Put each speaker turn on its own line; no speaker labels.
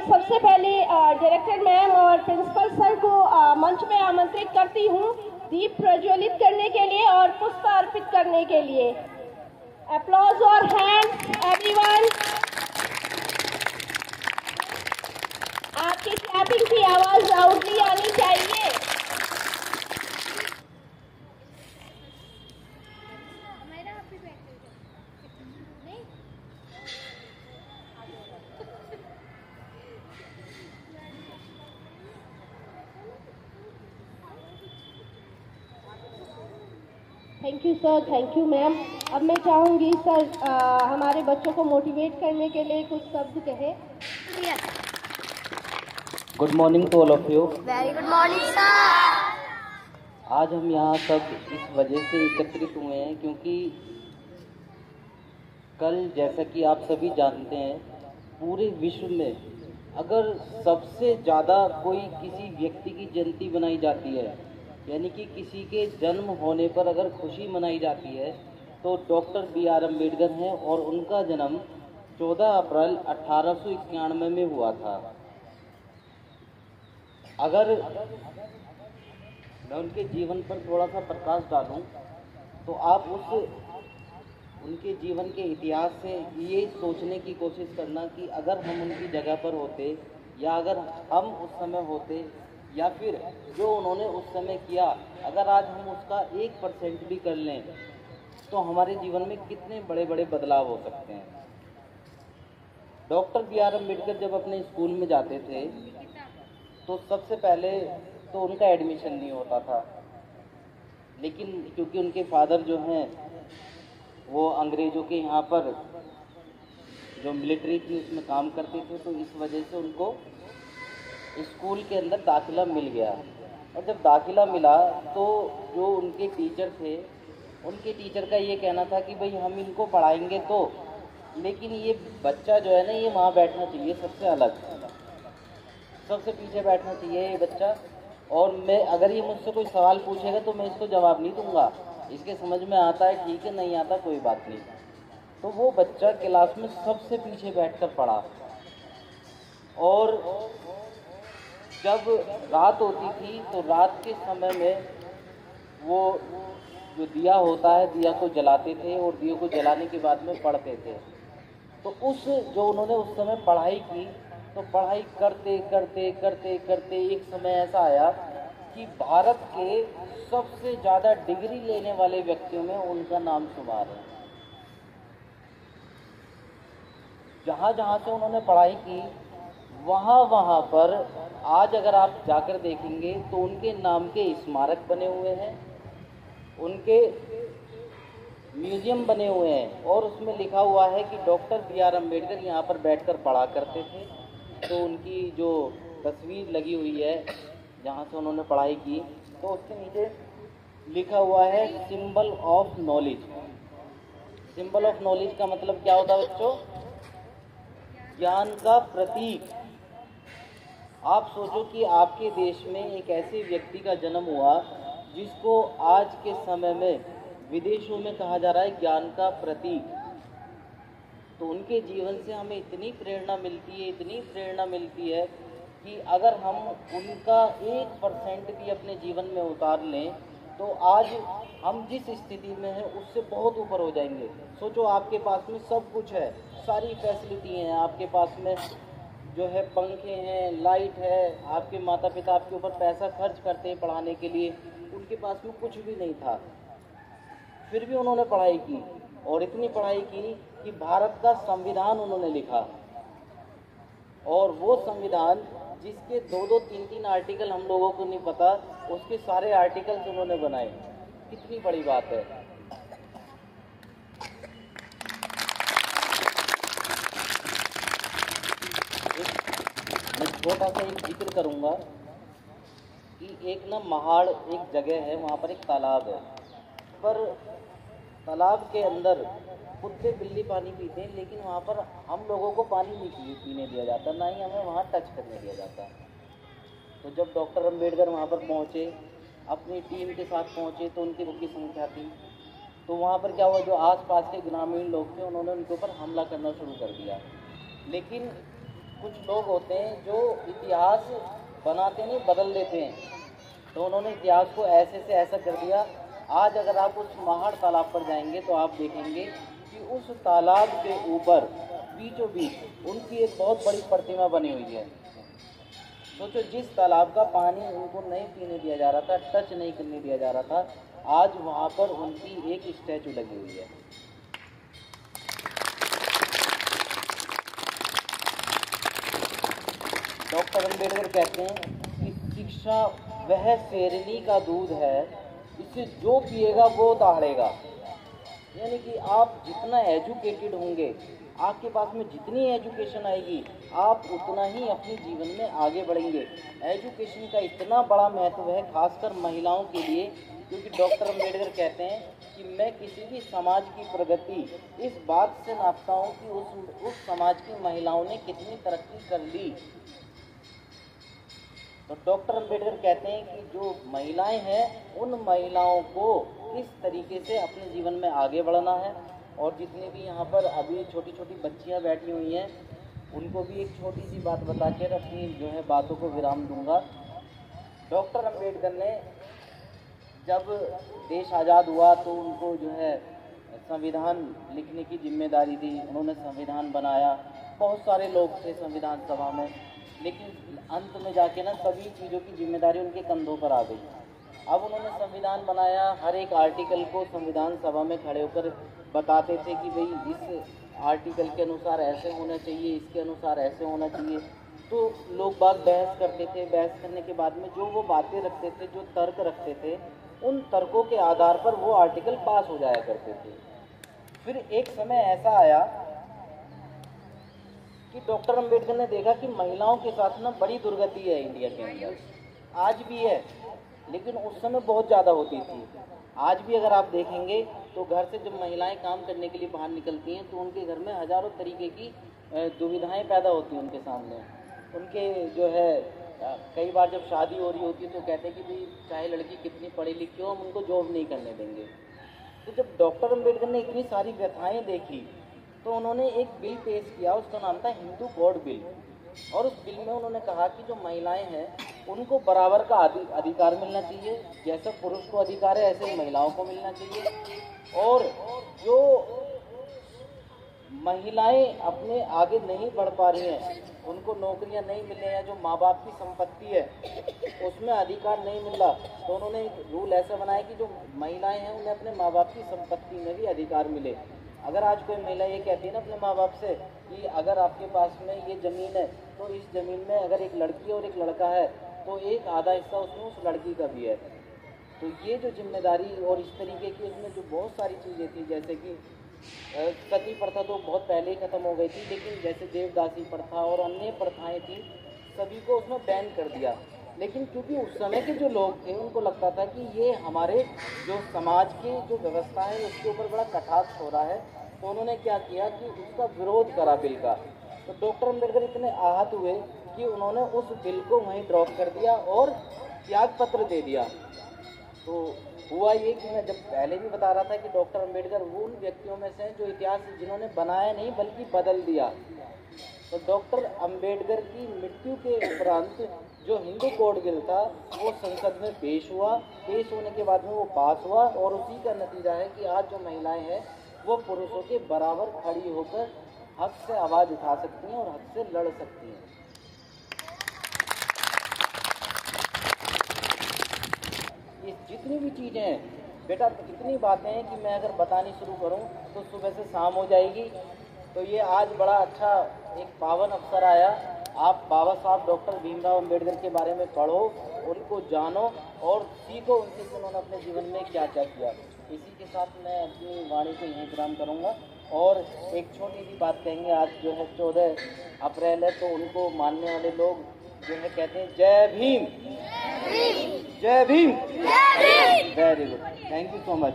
सबसे पहले director ma'am और प्रिंसिपल सर को मंच में आमंत्रित करती हूँ दीप प्रज्वलित करने के लिए और पुष्प अर्पित करने के लिए। अप्लॉज और हैंड्स एवरीवन। आपकी क्लैपिंग की आवाज लाउडली आनी चाहिए। Thank you sir, thank you ma'am. अब मैं चाहूँगी सर हमारे बच्चों को मोटिवेट करने के लिए कुछ शब्द कहें।
Good morning to all of you.
Very good morning sir.
आज हम यहाँ सब इस वजह से एकत्रित हुए हैं क्योंकि कल जैसा कि आप सभी जानते हैं पूरे विश्व में अगर सबसे ज़्यादा कोई किसी व्यक्ति की जयंती बनाई जाती है, यानी कि किसी के जन्म होने पर अगर खुशी मनाई जाती है, तो डॉक्टर बी.आर. अम्बेडकर हैं और उनका जन्म 14 अप्रैल 1891 में हुआ था। अगर मैं उनके जीवन पर थोड़ा सा प्रकाश डालूं तो आप उनके जीवन के इतिहास से ये सोचने की कोशिश करना कि अगर हम उनकी जगह पर होते या अगर हम उस समय होते या फिर जो उन्होंने उस समय किया अगर आज हम उसका 1% भी कर लें तो हमारे जीवन में कितने बड़े बड़े बदलाव हो सकते हैं। Doctor B R. अम्बेडकर जब अपने स्कूल में जाते थे तो सबसे पहले तो उनका एडमिशन नहीं होता था, लेकिन क्योंकि उनके फादर जो हैं वो अंग्रेज़ों के यहाँ पर जो मिलिट्री थी उसमें काम करते थे, तो इस वजह से उनको स्कूल के अंदर दाखिला मिल गया। और जब दाखिला मिला तो जो उनके टीचर थे उनके टीचर का ये कहना था कि भाई हम इनको पढ़ाएंगे तो, लेकिन ये बच्चा जो है ना ये वहाँ बैठना चाहिए सबसे अलग, सबसे पीछे बैठना चाहिए ये बच्चा, और मैं अगर ये मुझसे कोई सवाल पूछेगा तो मैं इसको जवाब नहीं दूंगा, इसके समझ में आता है ठीक है, नहीं आता कोई बात नहीं। तो वो बच्चा क्लास में सबसे पीछे बैठकर पढ़ा और जब रात होती थी तो रात के समय में वो जो दिया होता है दिया को जलाते थे और दिया को जलाने के बाद में पढ़ते थे। तो जो उन्होंने उस समय पढ़ाई की तो पढ़ाई करते करते करते करते एक समय ऐसा आया कि भारत के सबसे ज़्यादा डिग्री लेने वाले व्यक्तियों में उनका नाम शुमार है। जहाँ जहाँ से उन्होंने पढ़ाई की वहाँ पर आज अगर आप जाकर देखेंगे तो उनके नाम के स्मारक बने हुए हैं, उनके म्यूजियम बने हुए हैं और उसमें लिखा हुआ है कि डॉक्टर बी.आर. अम्बेडकर यहाँ पर बैठकर पढ़ा करते थे। तो उनकी जो तस्वीर लगी हुई है जहाँ से उन्होंने पढ़ाई की तो उसके नीचे लिखा हुआ है symbol of knowledge. Symbol of knowledge का मतलब क्या होता है बच्चों? ज्ञान का प्रतीक। आप सोचो कि आपके देश में एक ऐसे व्यक्ति का जन्म हुआ जिसको आज के समय में विदेशों में कहा जा रहा है ज्ञान का प्रतीक। तो उनके जीवन से हमें इतनी प्रेरणा मिलती है कि अगर हम उनका 1% भी अपने जीवन में उतार लें तो आज हम जिस स्थिति में हैं उससे बहुत ऊपर हो जाएंगे। सोचो आपके पास में सब कुछ है, सारी फैसिलिटी हैं आपके पास में, जो है पंखे हैं, लाइट है, आपके माता पिता आपके ऊपर पैसा खर्च करते हैं पढ़ाने के लिए, उनके पास में कुछ भी नहीं था, फिर भी उन्होंने पढ़ाई की और इतनी पढ़ाई की कि भारत का संविधान उन्होंने लिखा। और वो संविधान जिसके 2-2, 3-3 आर्टिकल हम लोगों को नहीं पता, उसके सारे आर्टिकल्स उन्होंने बनाए। कितनी बड़ी बात है। मैं छोटा सा एक जिक्र करूंगा कि एक ना महाड़ एक जगह है, वहाँ पर एक तालाब है, पर तालाब के अंदर कुत्ते बिल्ली पानी पीते हैं, लेकिन वहाँ पर हम लोगों को पानी नहीं पीने दिया जाता, ना ही हमें वहाँ टच करने दिया जाता। तो जब डॉक्टर अम्बेडकर वहाँ पर पहुँचे, अपनी टीम के साथ पहुँचे, तो उनकी बुक की संख्या थी, तो वहाँ पर क्या हुआ, जो आसपास के ग्रामीण लोग थे उन्होंने उनके ऊपर हमला करना शुरू कर दिया। लेकिन कुछ लोग होते हैं जो इतिहास बनाते नहीं बदल देते हैं, तो उन्होंने इतिहास को ऐसे से ऐसा कर दिया। आज अगर आप उस महाड़ तालाब पर जाएंगे तो आप देखेंगे कि उस तालाब के ऊपर बीचों बीच उनकी एक बहुत बड़ी प्रतिमा बनी हुई है। सोचो, जिस तालाब का पानी उनको नहीं पीने दिया जा रहा था, टच नहीं करने दिया जा रहा था, आज वहाँ पर उनकी एक स्टैचू लगी हुई है। डॉक्टर अम्बेडकर कहते हैं कि शिक्षा वह शेरनी का दूध है, इसे जो पिएगा वो दहाड़ेगा। यानी कि आप जितना एजुकेटेड होंगे, आपके पास में जितनी एजुकेशन आएगी, आप उतना ही अपने जीवन में आगे बढ़ेंगे। एजुकेशन का इतना बड़ा महत्व है, खासकर महिलाओं के लिए, क्योंकि डॉक्टर अम्बेडकर कहते हैं कि मैं किसी भी समाज की प्रगति इस बात से नापता हूँ कि उस समाज की महिलाओं ने कितनी तरक्की कर ली। तो डॉक्टर अम्बेडकर कहते हैं कि जो महिलाएं हैं, उन महिलाओं को किस तरीके से अपने जीवन में आगे बढ़ना है। और जितने भी यहाँ पर अभी छोटी छोटी बच्चियाँ बैठी हुई हैं, उनको भी एक छोटी सी बात बता कर अपनी जो है बातों को विराम दूंगा। डॉक्टर अम्बेडकर ने जब देश आज़ाद हुआ तो उनको जो है संविधान लिखने की जिम्मेदारी थी। उन्होंने संविधान बनाया, बहुत सारे लोग थे संविधान सभा में, लेकिन अंत में जाके ना सभी चीज़ों की जिम्मेदारी उनके कंधों पर आ गई। अब उन्होंने संविधान बनाया, हर एक आर्टिकल को संविधान सभा में खड़े होकर बताते थे कि भाई इस आर्टिकल के अनुसार ऐसे होना चाहिए, इसके अनुसार ऐसे होना चाहिए। तो लोग बात बहस करते थे, बहस करने के बाद में जो वो बातें रखते थे, जो तर्क रखते थे, उन तर्कों के आधार पर वो आर्टिकल पास हो जाया करते थे। फिर एक समय ऐसा आया कि डॉक्टर अम्बेडकर ने देखा कि महिलाओं के साथ ना बड़ी दुर्गति है इंडिया के अंदर, आज भी है, लेकिन उस समय बहुत ज़्यादा होती थी। आज भी अगर आप देखेंगे तो घर से जब महिलाएं काम करने के लिए बाहर निकलती हैं तो उनके घर में हज़ारों तरीके की दुविधाएं पैदा होती हैं उनके सामने। उनके जो है कई बार जब शादी हो रही होती है तो कहते हैं कि भाई चाहे लड़की कितनी पढ़ी लिखी हो, हम उनको जॉब नहीं करने देंगे। तो जब डॉक्टर अम्बेडकर ने इतनी सारी व्यथाएँ देखी तो उन्होंने एक बिल पेश किया, उसका नाम था हिंदू कोड बिल। और उस बिल में उन्होंने कहा कि जो महिलाएं हैं उनको बराबर का अधिकार मिलना चाहिए, जैसा पुरुष को अधिकार है ऐसे महिलाओं को मिलना चाहिए। और जो महिलाएं अपने आगे नहीं बढ़ पा रही हैं, उनको नौकरियां नहीं मिल रही हैं, जो माँ बाप की संपत्ति है उसमें अधिकार नहीं मिल रहा, तो उन्होंने एक रूल ऐसा बनाया कि जो महिलाएं हैं उन्हें अपने माँ बाप की संपत्ति में भी अधिकार मिले। अगर आज कोई महिला ये कहती है ना अपने माँ बाप से कि अगर आपके पास में ये ज़मीन है तो इस ज़मीन में अगर एक लड़की और एक लड़का है तो एक आधा हिस्सा उसमें उस लड़की का भी है। तो ये जो जिम्मेदारी और इस तरीके की उसमें जो बहुत सारी चीज़ें थी, जैसे कि सती प्रथा तो बहुत पहले ही ख़त्म हो गई थी, लेकिन जैसे देवदासी प्रथा और अन्य प्रथाएँ थी, सभी को उसमें बैन कर दिया। लेकिन क्योंकि उस समय के जो लोग थे उनको लगता था कि ये हमारे जो समाज की जो व्यवस्था है उसके ऊपर बड़ा कटाक्ष हो रहा है, तो उन्होंने क्या किया कि उसका विरोध करा बिल का। तो डॉक्टर अम्बेडकर इतने आहत हुए कि उन्होंने उस बिल को वहीं ड्रॉप कर दिया और त्याग पत्र दे दिया। तो हुआ ये कि मैं जब पहले भी बता रहा था कि डॉक्टर अम्बेडकर वो उन व्यक्तियों में से हैं जो इतिहास जिन्होंने बनाया नहीं बल्कि बदल दिया। तो डॉक्टर अम्बेडकर की मृत्यु के उपरांत जो हिंदू कोड बिल था वो संसद में पेश हुआ, पेश होने के बाद में वो पास हुआ, और उसी का नतीजा है कि आज जो महिलाएं हैं वो पुरुषों के बराबर खड़ी होकर हक से आवाज़ उठा सकती हैं और हक से लड़ सकती हैं। ये जितनी भी चीज़ें हैं बेटा, इतनी बातें हैं कि मैं अगर बतानी शुरू करूं तो सुबह से शाम हो जाएगी। तो ये आज बड़ा अच्छा एक पावन अवसर आया। आप बाबा साहब डॉक्टर भीमराव अम्बेडकर के बारे में पढ़ो, उनको जानो और सीखो उनसे कि उन्होंने अपने जीवन में क्या क्या किया। इसी के साथ मैं अपनी वाणी को यहीं विराम करूँगा और एक छोटी सी बात कहेंगे। आज जो है 14 अप्रैल है, तो उनको मानने वाले लोग जो है कहते हैं जय भीम, जय Bhim, very good, thank you so much.